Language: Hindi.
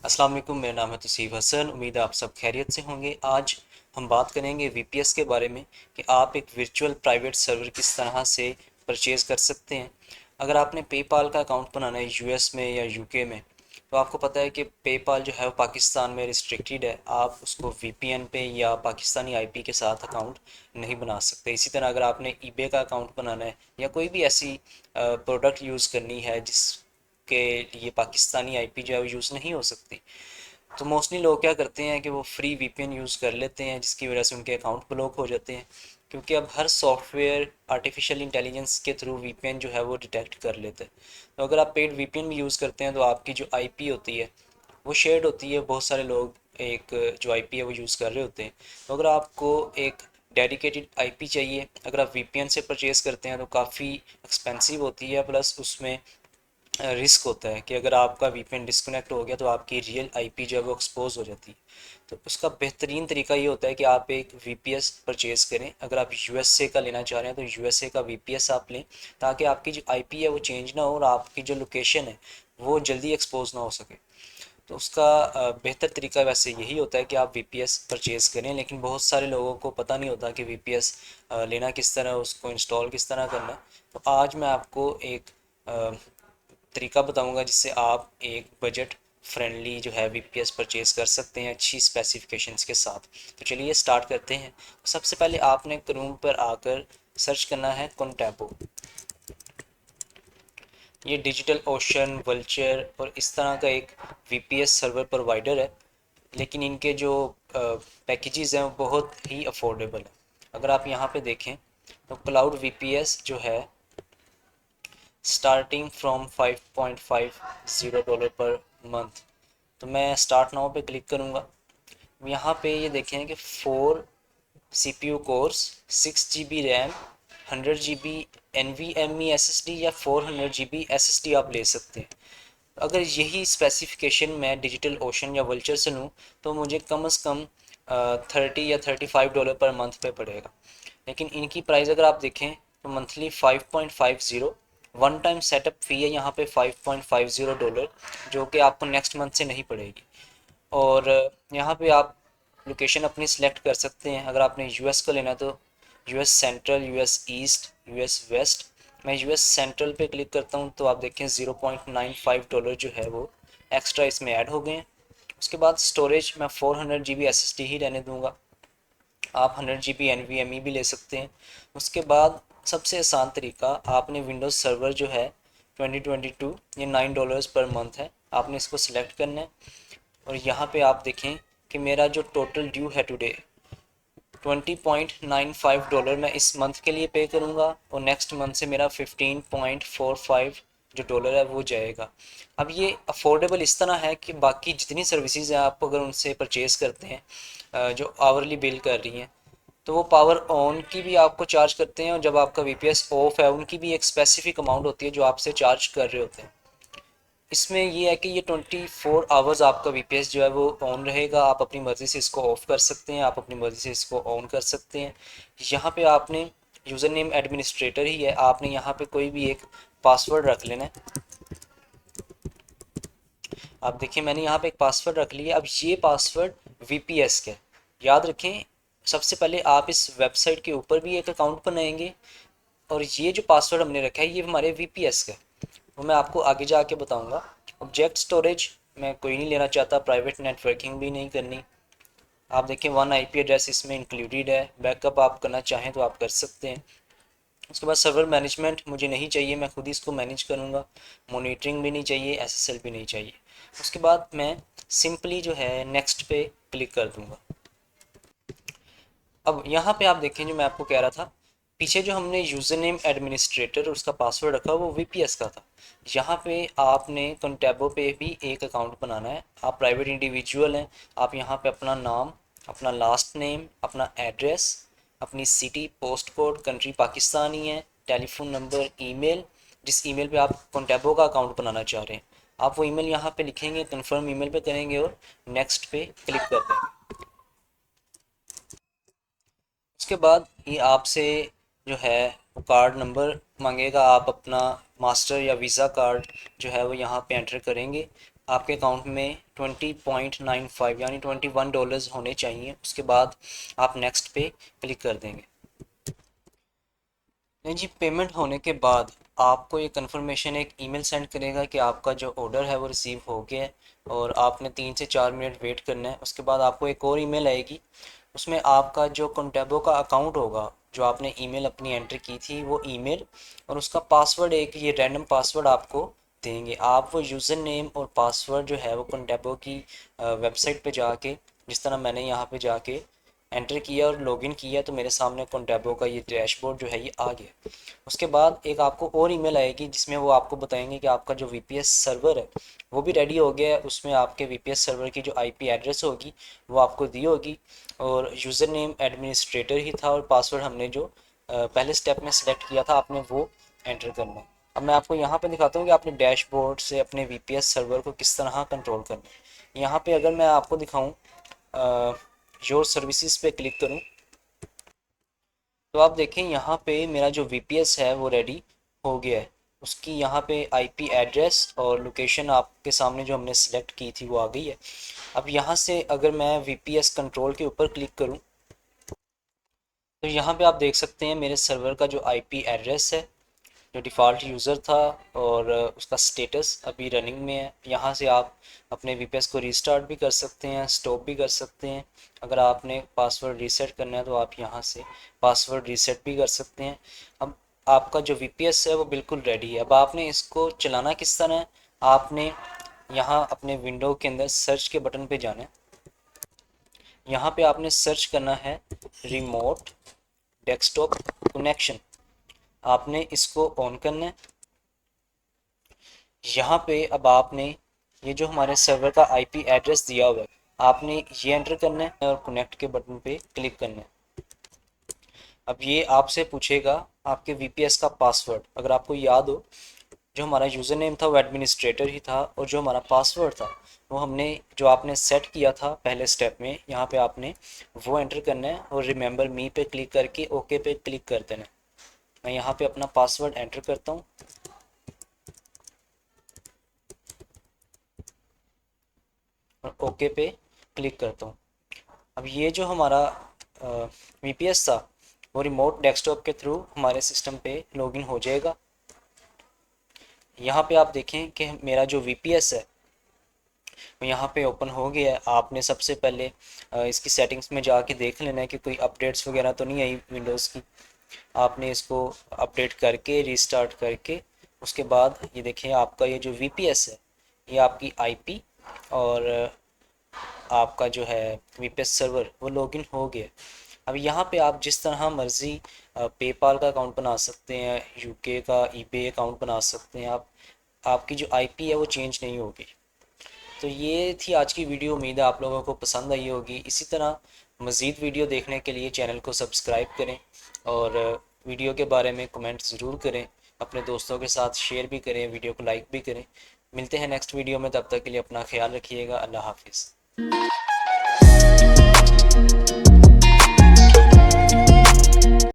अस्सलाम वालेकुम, मेरा नाम है तौसीफ़ हसन। उम्मीद है आप सब खैरियत से होंगे। आज हम बात करेंगे वीपीएस के बारे में कि आप एक वर्चुअल प्राइवेट सर्वर किस तरह से परचेज़ कर सकते हैं। अगर आपने पेपाल का अकाउंट बनाना है यूएस में या यूके में, तो आपको पता है कि पेपाल जो है वो पाकिस्तान में रिस्ट्रिक्टेड है। आप उसको वीपीएन पे या पाकिस्तानी आईपी के साथ अकाउंट नहीं बना सकते। इसी तरह अगर आपने ईबे का अकाउंट बनाना है या कोई भी ऐसी प्रोडक्ट यूज़ करनी है जिस के लिए पाकिस्तानी आईपी जो है वो यूज़ नहीं हो सकती, तो मोस्टली लोग क्या करते हैं कि वो फ्री वीपीएन यूज़ कर लेते हैं, जिसकी वजह से उनके अकाउंट ब्लॉक हो जाते हैं। क्योंकि अब हर सॉफ्टवेयर आर्टिफिशियल इंटेलिजेंस के थ्रू वीपीएन जो है वो डिटेक्ट कर लेते हैं। तो अगर आप पेड वीपीएन भी यूज़ करते हैं तो आपकी जो आईपी होती है वो शेयर्ड होती है। बहुत सारे लोग एक जो आईपी है वो यूज़ कर रहे होते हैं। तो अगर आपको एक डेडिकेटेड आईपी चाहिए, अगर आप वीपीएन से परचेज़ करते हैं तो काफ़ी एक्सपेंसिव होती है, प्लस उसमें रिस्क होता है कि अगर आपका वीपीएन डिस्कनेक्ट हो गया तो आपकी रियल आईपी जो है वो एक्सपोज हो जाती है। तो उसका बेहतरीन तरीका ये होता है कि आप एक वीपीएस परचेज़ करें। अगर आप यूएसए का लेना चाह रहे हैं तो यूएसए का वीपीएस आप लें, ताकि आपकी जो आईपी है वो चेंज ना हो और आपकी जो लोकेशन है वो जल्दी एक्सपोज ना हो सके। तो उसका बेहतर तरीका वैसे यही होता है कि आप वीपीएस परचेज़ करें। लेकिन बहुत सारे लोगों को पता नहीं होता कि वीपीएस लेना किस तरह, उसको इंस्टॉल किस तरह करना है। तो आज मैं आपको एक तरीका बताऊंगा जिससे आप एक बजट फ्रेंडली जो है वीपीएस परचेज़ कर सकते हैं अच्छी स्पेसिफिकेशंस के साथ। तो चलिए स्टार्ट करते हैं। सबसे पहले आपने क्रोम पर आकर सर्च करना है कॉन्टैबो। ये डिजिटल ओशन, वल्चर और इस तरह का एक वीपीएस सर्वर प्रोवाइडर है। लेकिन इनके जो पैकेजेस हैं वो बहुत ही अफोर्डेबल है। अगर आप यहाँ पे देखें तो क्लाउड वीपीएस जो है स्टार्टिंग फ्रॉम $5.50 पर मंथ। तो मैं स्टार्ट नाउ पे क्लिक करूँगा। यहाँ पे ये देखें कि 4 CPU course, 6 GB RAM, 100 GB NVMe SSD या 400 GB SSD आप ले सकते हैं। अगर यही स्पेसिफिकेशन मैं डिजिटल ओशन या वल्चर से लूँ तो मुझे कम से कम 30 या $35 पर मंथ पे पड़ेगा। लेकिन इनकी प्राइस अगर आप देखें तो मंथली 5.50, वन टाइम सेटअप फ़ी है यहाँ पे $5.50, जो कि आपको नेक्स्ट मंथ से नहीं पड़ेगी। और यहाँ पे आप लोकेशन अपनी सिलेक्ट कर सकते हैं। अगर आपने यूएस का लेना है तो US central, US east, US west. मैं यूएस सेंट्रल पे क्लिक करता हूँ तो आप देखें $0.95 जो है वो एक्स्ट्रा इसमें ऐड हो गए हैं। उसके बाद स्टोरेज मैं 400 GB SSD ही रहने दूँगा। आप 100 GB NVMe भी ले सकते हैं। उसके बाद सबसे आसान तरीका, आपने विंडोज़ सर्वर जो है 2022, ये $9 पर मंथ है, आपने इसको सिलेक्ट करना है। और यहाँ पे आप देखें कि मेरा जो टोटल ड्यू है टुडे $20.95 मैं इस मंथ के लिए पे करूँगा, और नेक्स्ट मंथ से मेरा 15.45 जो डॉलर है वो जाएगा। अब ये अफोर्डेबल इस तरह है कि बाकी जितनी सर्विसेज हैं आप अगर उनसे परचेज़ करते हैं जो आवरली बिल कर रही हैं, तो वो पावर ऑन की भी आपको चार्ज करते हैं, और जब आपका वीपीएस ऑफ है उनकी भी एक स्पेसिफिक अमाउंट होती है जो आपसे चार्ज कर रहे होते हैं। इसमें ये है कि ये 24 आवर्स आपका वीपीएस जो है वो ऑन रहेगा। आप अपनी मर्ज़ी से इसको ऑफ़ कर सकते हैं, आप अपनी मर्ज़ी से इसको ऑन कर सकते हैं। यहाँ पे आपने यूज़र नेम एडमिनिस्ट्रेटर ही है, आपने यहाँ पे कोई भी एक पासवर्ड रख लेना है। आप देखिए मैंने यहाँ पे एक पासवर्ड रख लिया। अब ये पासवर्ड वीपीएस का है, याद रखें। सबसे पहले आप इस वेबसाइट के ऊपर भी एक अकाउंट बनाएंगे, और ये जो पासवर्ड हमने रखा है ये हमारे वीपीएस का है, वो मैं आपको आगे जाके बताऊंगा। ऑब्जेक्ट स्टोरेज मैं कोई नहीं लेना चाहता, प्राइवेट नेटवर्किंग भी नहीं करनी। आप देखें 1 आईपी एड्रेस इसमें इंक्लूडेड है। बैकअप आप करना चाहें तो आप कर सकते हैं। उसके बाद सर्वर मैनेजमेंट मुझे नहीं चाहिए, मैं खुद ही इसको मैनेज करूँगा। मॉनिटरिंग भी नहीं चाहिए, एसएसएल भी नहीं चाहिए। उसके बाद मैं सिंपली जो है नेक्स्ट पे क्लिक कर दूँगा। अब यहाँ पे आप देखें जो मैं आपको कह रहा था, पीछे जो हमने यूज़र नेम एडमिनिस्ट्रेटर और उसका पासवर्ड रखा वो वीपीएस का था। यहाँ पे आपने कंटैबो पे भी एक अकाउंट बनाना है। आप प्राइवेट इंडिविजुअल हैं, आप यहाँ पे अपना नाम, अपना लास्ट नेम, अपना एड्रेस, अपनी city, post code, country Pakistan ही है, टेलीफोन नंबर, ईमेल, जिस ईमेल पे आप कंटैबो का अकाउंट बनाना चाह रहे हैं, आप वो ईमेल यहाँ पे लिखेंगे, कन्फर्म ईमेल पे करेंगे और नेक्स्ट पे क्लिक कर देंगे। उसके बाद ये आपसे जो है वो कार्ड नंबर मांगेगा। आप अपना मास्टर या वीज़ा कार्ड जो है वो यहाँ पे एंटर करेंगे। आपके अकाउंट में 20.95 यानी $21 होने चाहिए। उसके बाद आप नेक्स्ट पे क्लिक कर देंगे। नहीं जी, पेमेंट होने के बाद आपको ये कंफर्मेशन एक ईमेल सेंड करेगा कि आपका जो ऑर्डर है वो रिसीव हो गया है और आपने 3 से 4 मिनट वेट करना है। उसके बाद आपको एक और ईमेल आएगी, उसमें आपका जो कंटेबो का अकाउंट होगा, जो आपने ईमेल अपनी एंटर की थी वो ईमेल और उसका पासवर्ड, एक ये रैंडम पासवर्ड आपको देंगे। आप वो यूज़र नेम और पासवर्ड जो है वो कंटेबो की वेबसाइट पे जाके, जिस तरह मैंने यहाँ पे जाके एंटर किया और लॉगिन किया तो मेरे सामने कंटेबो का ये डैशबोर्ड जो है ये आ गया। उसके बाद एक आपको और ईमेल आएगी जिसमें वो आपको बताएंगे कि आपका जो वीपीएस सर्वर है वो भी रेडी हो गया है। उसमें आपके वीपीएस सर्वर की जो आईपी एड्रेस होगी वो आपको दी होगी और यूज़र नेम एडमिनिस्ट्रेटर ही था और पासवर्ड हमने जो पहले स्टेप में सेलेक्ट किया था आपने वो एंटर करना है। अब मैं आपको यहाँ पे दिखाता हूँ कि आपने डैशबोर्ड से अपने वीपीएस सर्वर को किस तरह कंट्रोल करना है। यहाँ पे अगर मैं आपको दिखाऊँ, योर सर्विसेज पे क्लिक करूँ तो आप देखें यहाँ पे मेरा जो वीपीएस है वो रेडी हो गया है। उसकी यहाँ पे आईपी एड्रेस और लोकेशन आपके सामने जो हमने सेलेक्ट की थी वो आ गई है। अब यहाँ से अगर मैं वीपीएस कंट्रोल के ऊपर क्लिक करूँ तो यहाँ पे आप देख सकते हैं मेरे सर्वर का जो आईपी एड्रेस है, जो डिफ़ॉल्ट यूज़र था और उसका स्टेटस अभी रनिंग में है। यहाँ से आप अपने वीपीएस को रीस्टार्ट भी कर सकते हैं, स्टॉप भी कर सकते हैं। अगर आपने पासवर्ड रीसेट करना है तो आप यहाँ से पासवर्ड रीसेट भी कर सकते हैं। अब आपका जो वीपीएस है वो बिल्कुल रेडी है। अब आपने इसको चलाना किस तरह है, आपने यहाँ अपने विंडो के अंदर सर्च के बटन पे जाना है। यहाँ पे आपने सर्च करना है रिमोट डेस्कटॉप कनेक्शन, आपने इसको ऑन करना है। यहाँ पे अब आपने ये जो हमारे सर्वर का आईपी एड्रेस दिया हुआ है आपने ये एंटर करना है और कनेक्ट के बटन पे क्लिक करना है। अब ये आपसे पूछेगा आपके वीपीएस का पासवर्ड। अगर आपको याद हो, जो हमारा यूज़र नेम था वो एडमिनिस्ट्रेटर ही था और जो हमारा पासवर्ड था वो हमने जो आपने सेट किया था पहले स्टेप में, यहाँ पे आपने वो एंटर करना है और रिमेंबर मी पे क्लिक करके ओके पे क्लिक कर देना है। मैं यहाँ पे अपना पासवर्ड एंटर करता हूँ और ओके पे क्लिक करता हूँ। अब ये जो हमारा वीपीएस था वो रिमोट डेस्कटॉप के थ्रू हमारे सिस्टम पे लॉगिन हो जाएगा। यहाँ पे आप देखें कि मेरा जो वीपीएस है वो यहाँ पे ओपन हो गया है। आपने सबसे पहले इसकी सेटिंग्स में जाके देख लेना है कि कोई अपडेट्स वगैरह तो नहीं आई विंडोज़ की। आपने इसको अपडेट करके रीस्टार्ट करके उसके बाद ये देखें आपका ये जो वीपीएस है ये आपकी आईपी और आपका जो है वीपीएस सर्वर वो लॉगिन हो गया। अब यहाँ पे आप जिस तरह मर्ज़ी पेपाल का अकाउंट बना सकते हैं, यूके का ईबे अकाउंट बना सकते हैं आप। आपकी जो आईपी है वो चेंज नहीं होगी। तो ये थी आज की वीडियो, उम्मीद है आप लोगों को पसंद आई होगी। इसी तरह मज़ीद वीडियो देखने के लिए चैनल को सब्सक्राइब करें और वीडियो के बारे में कमेंट ज़रूर करें, अपने दोस्तों के साथ शेयर भी करें, वीडियो को लाइक भी करें। मिलते हैं नेक्स्ट वीडियो में, तब तक के लिए अपना ख्याल रखिएगा। अल्लाह हाफिज़।